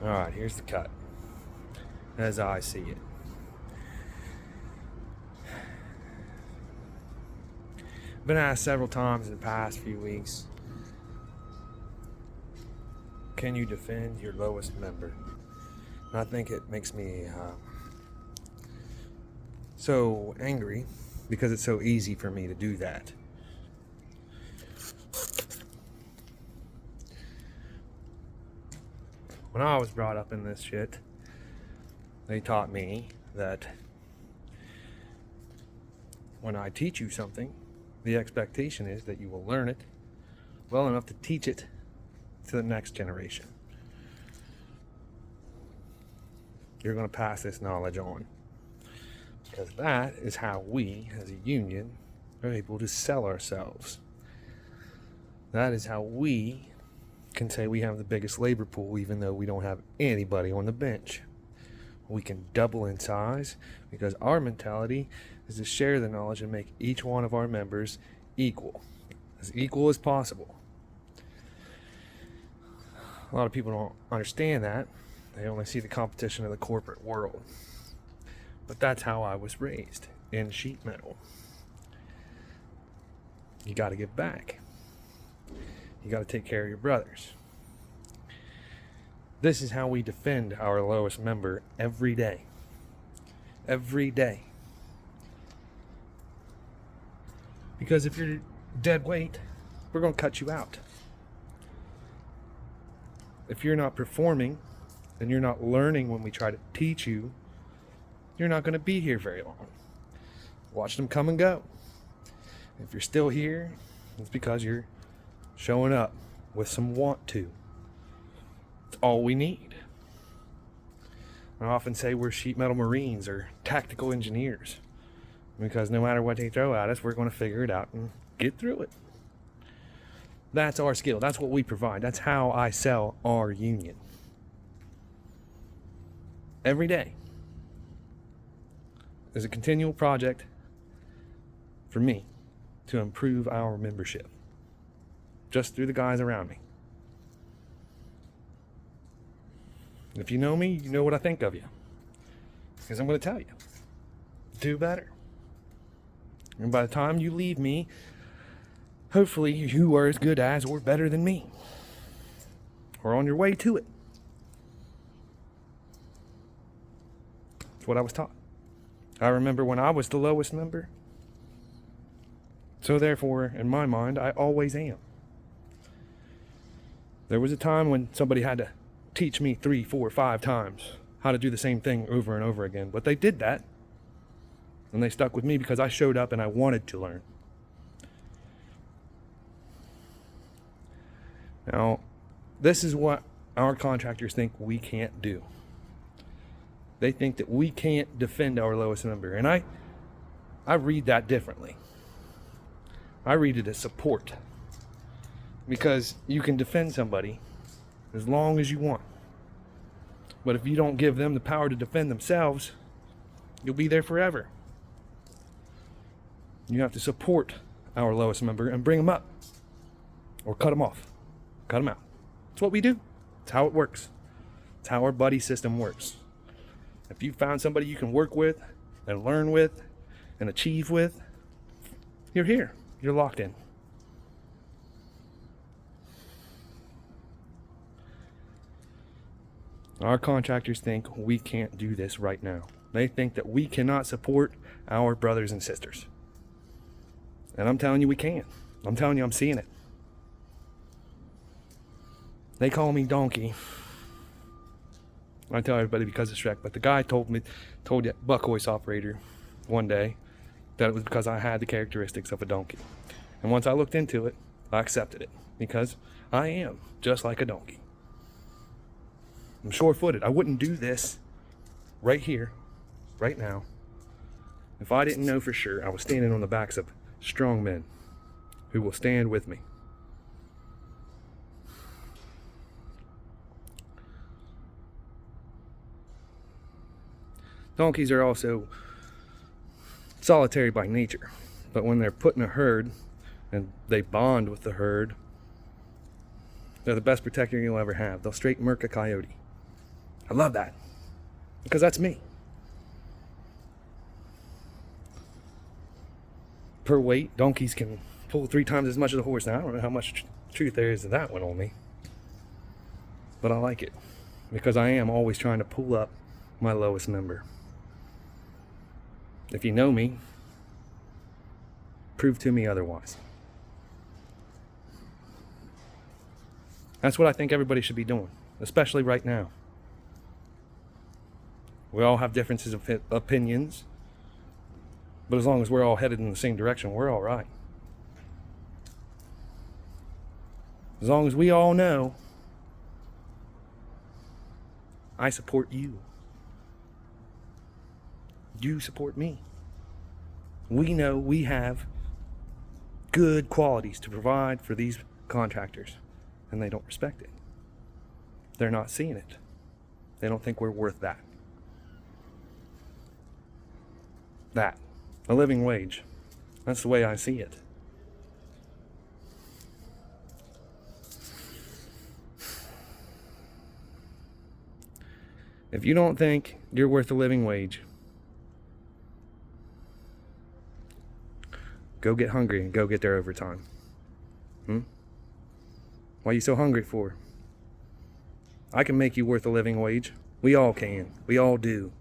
Alright, here's the cut. As I see it. I've been asked several times in the past few weeks, can you defend your lowest member? And I think it makes me so angry because it's so easy for me to do that. When I was brought up in this shit, they taught me that when I teach you something, the expectation is that you will learn it well enough to teach it to the next generation. You're going to pass this knowledge on. Because that is how we, as a union, are able to sell ourselves. That is how we can say we have the biggest labor pool even though we don't have anybody on the bench. We can double in size because our mentality is to share the knowledge and make each one of our members equal as possible. A lot of people don't understand that. They only see the competition of the corporate world. But that's how I was raised, in sheet metal. You got to give back. You got to take care of your brothers. This is how we defend our lowest member every day. Every day. Because if you're dead weight, we're going to cut you out. If you're not performing and you're not learning when we try to teach you, you're not going to be here very long. Watch them come and go. If you're still here, it's because you're showing up with some want to. It's all we need. I often say we're sheet metal Marines or tactical engineers because no matter what they throw at us, we're going to figure it out and get through it. That's our skill. That's what we provide. That's how I sell our union. Every day is a continual project for me to improve our membership just through the guys around me. If you know me, you know what I think of you. Because I'm going to tell you. Do better. And by the time you leave me, hopefully you are as good as or better than me. Or on your way to it. That's what I was taught. I remember when I was the lowest member. So therefore, in my mind, I always am. There was a time when somebody had to teach me 3, 4, 5 times how to do the same thing over and over again. But they did that. And they stuck with me because I showed up and I wanted to learn. Now, this is what our contractors think we can't do. They think that we can't defend our lowest member. And I read that differently. I read it as support. Because you can defend somebody as long as you want. But if you don't give them the power to defend themselves, you'll be there forever. You have to support our lowest member and bring them up. Or cut them off. Cut them out. That's what we do. It's how it works. It's how our buddy system works. If you found somebody you can work with and learn with and achieve with, you're here. You're locked in. Our contractors think we can't do this right now. They think that we cannot support our brothers and sisters. And I'm telling you we can. I'm telling you I'm seeing it. They call me Donkey. I tell everybody because of Shrek, but the guy told the buck hoist operator one day that it was because I had the characteristics of a donkey. And once I looked into it, I accepted it because I am just like a donkey. I'm sure-footed. I wouldn't do this right here, right now, if I didn't know for sure I was standing on the backs of strong men who will stand with me. Donkeys are also solitary by nature, but when they're put in a herd and they bond with the herd, they're the best protector you'll ever have. They'll straight murk a coyote. I love that because that's me. Per weight, donkeys can pull 3 times as much as a horse. Now, I don't know how much truth there is to that one on me, but I like it because I am always trying to pull up my lowest member. If you know me, prove to me otherwise. That's what I think everybody should be doing, especially right now. We all have differences of opinions, but as long as we're all headed in the same direction, we're all right. As long as we all know I support you, you support me. We know we have good qualities to provide for these contractors, and they don't respect it. They're not seeing it. They don't think we're worth that. A living wage. That's the way I see it. If you don't think you're worth a living wage, go get hungry and go get their overtime. What are you so hungry for? I can make you worth a living wage. We all can. We all do.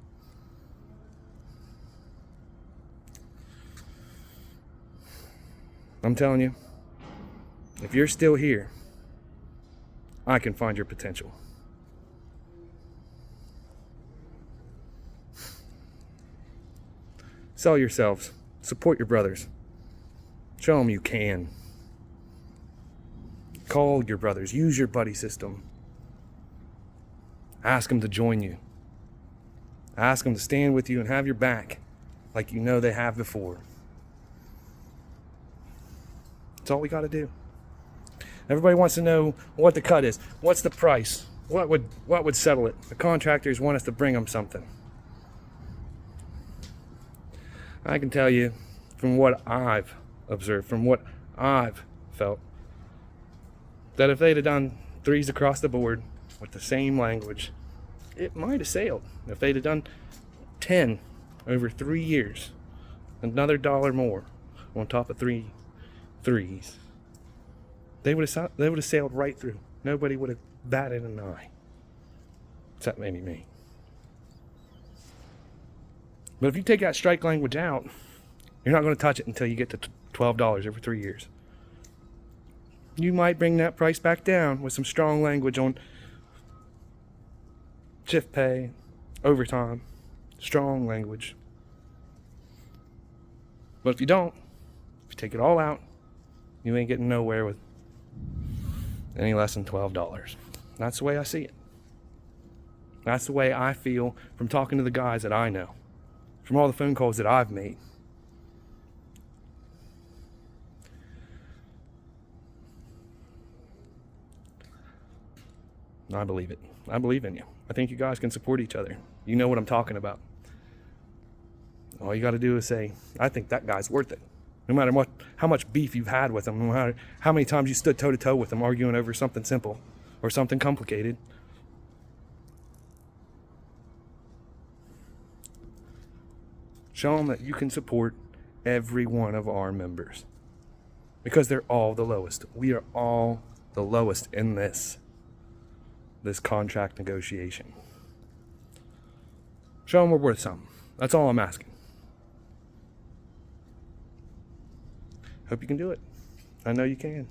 I'm telling you, if you're still here, I can find your potential. Sell yourselves. Support your brothers. Show them you can. Call your brothers. Use your buddy system. Ask them to join you. Ask them to stand with you and have your back like you know they have before. That's all we got to do. Everybody wants to know what the cut is. What's the price? What would settle it? The contractors want us to bring them something. I can tell you from what I've observed, from what I've felt, that if they'd have done 3s across the board with the same language, it might have sailed. If they'd have done 10 over 3 years, another $1 more on top of 3 3s, they would have sailed right through. Nobody would have batted an eye, except maybe me. But if you take that strike language out, you're not going to touch it until you get to $12 over 3 years. You might bring that price back down with some strong language on shift pay, overtime, strong language. But if you don't, if you take it all out, you ain't getting nowhere with any less than $12. That's the way I see it. That's the way I feel from talking to the guys that I know, from all the phone calls that I've made. I believe it. I believe in you. I think you guys can support each other. You know what I'm talking about. All you got to do is say, I think that guy's worth it. No matter how much beef you've had with him, no matter how many times you stood toe to toe with him arguing over something simple or something complicated. Show them that you can support every one of our members, because they're all the lowest. We are all the lowest in this contract negotiation. Show them we're worth something. That's all I'm asking. Hope you can do it. I know you can.